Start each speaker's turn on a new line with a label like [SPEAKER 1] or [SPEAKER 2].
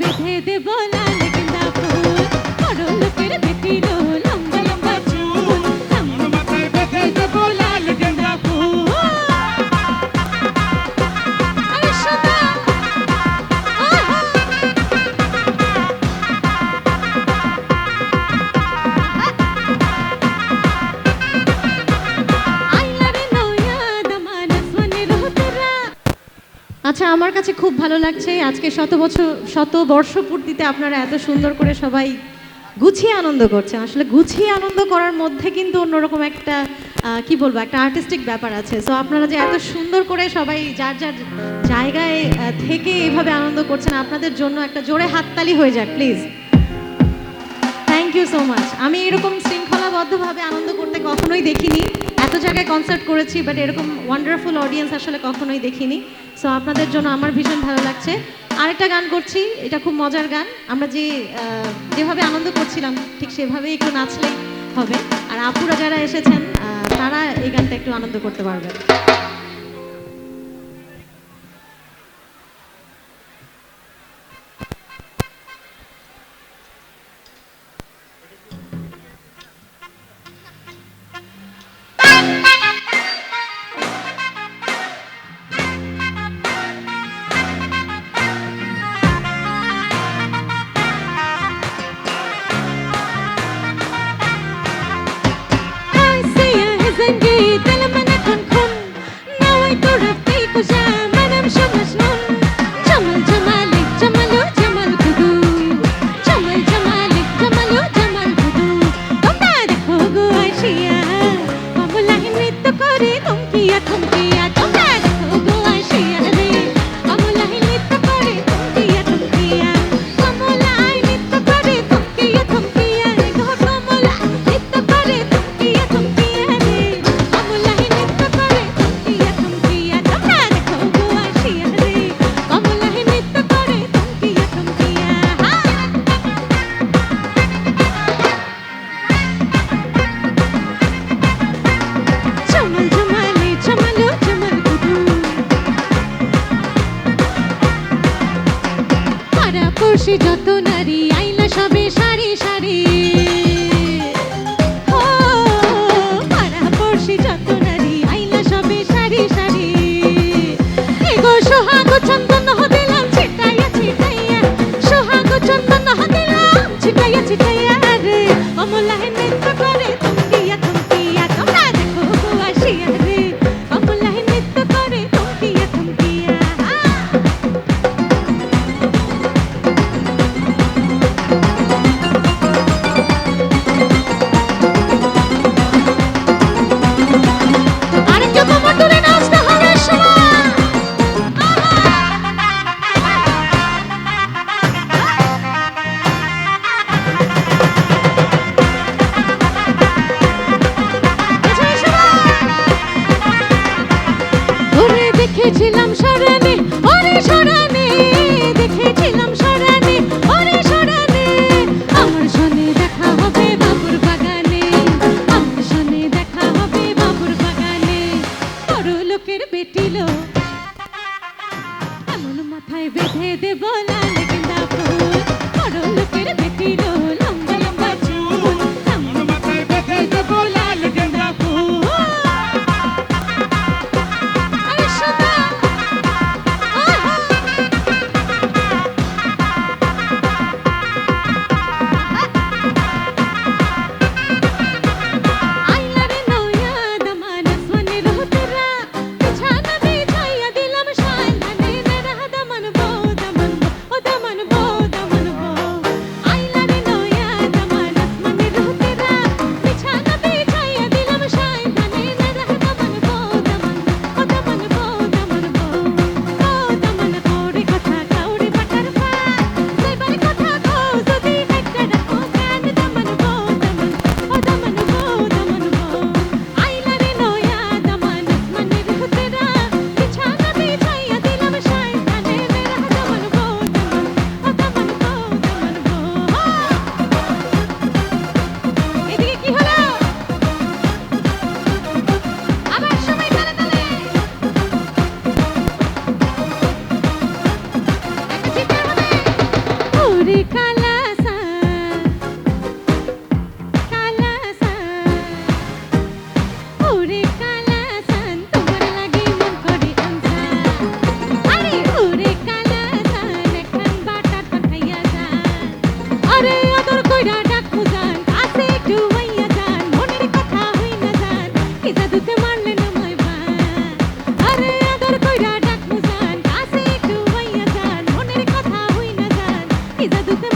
[SPEAKER 1] বেঁধে দেব লাল গেঁদা ফুল বড় লোকের বেটির লম্বা লম্বা চুল আমার মাথায় বেঁধে দেব লাল গেঁদা ফুল আরে শোনা আচ্ছা, আমার কাছে খুব ভালো লাগছে আজকে শতবর্ষ পূর্তিতে আপনারা এত সুন্দর করে সবাই গুছিয়ে আনন্দ করছেন। আসলে গুছিয়ে আনন্দ করার মধ্যে কিন্তু অন্যরকম একটা কি বলবো, একটা আর্টিস্টিক ব্যাপার আছে। সো আপনারা যে এত সুন্দর করে সবাই যার যার জায়গায় থেকে এইভাবে আনন্দ করছেন, আপনাদের জন্য একটা জোরে হাততালি হয়ে যাক please. Thank you so much. আমি এরকম শৃঙ্খলাবদ্ধভাবে আনন্দ করতে কখনোই দেখিনি। এত জায়গায় কনসার্ট করেছি, বাট এরকম ওয়ান্ডারফুল অডিয়েন্স আসলে কখনোই দেখিনি। সো আপনাদের জন্য আমার ভীষণ ভালো লাগছে। আরেকটা গান করছি, এটা খুব মজার গান। আমরা যেভাবে আনন্দ করছিলাম ঠিক সেভাবেই একটু নাচলেই হবে। আর আপুরা যারা এসেছেন তারা এই গানটা একটু আনন্দ করতে পারবেন। যত নারী আইলা সবে সারি সারি, পাড়াপড়শি যত নারী আইলা সবে সারি সারি, এগো সোহাগ চন্দন দিলাম ছিটাইয়া ছিটাইয়া, সোহাগ চন্দন দিলাম ছিটাইয়া ছিটাইয়া রে, কমলায় নৃত্য করে থমকিয়া থমকিয়া, তোমরা দেখো গো আসিয়া রে, কমলায় নৃত্য করে থমকিয়া থমকিয়া। ওরে কালাসান কালাসান ওরে কালাসান তোমার লাগি মন করে আনসান আরে ওরে কালাসান একখান বাটার পান খাইয়া যান আরে আদর কইরা ডাকু যান কাছে একটু হইয়া যান মনের কথা হই না যান কি জাদুতে মারলেন আমায় বান আরে আদর কইরা ডাকু যান কাছে একটু হইয়া যান মনের কথা হই না যান কি জাদুতে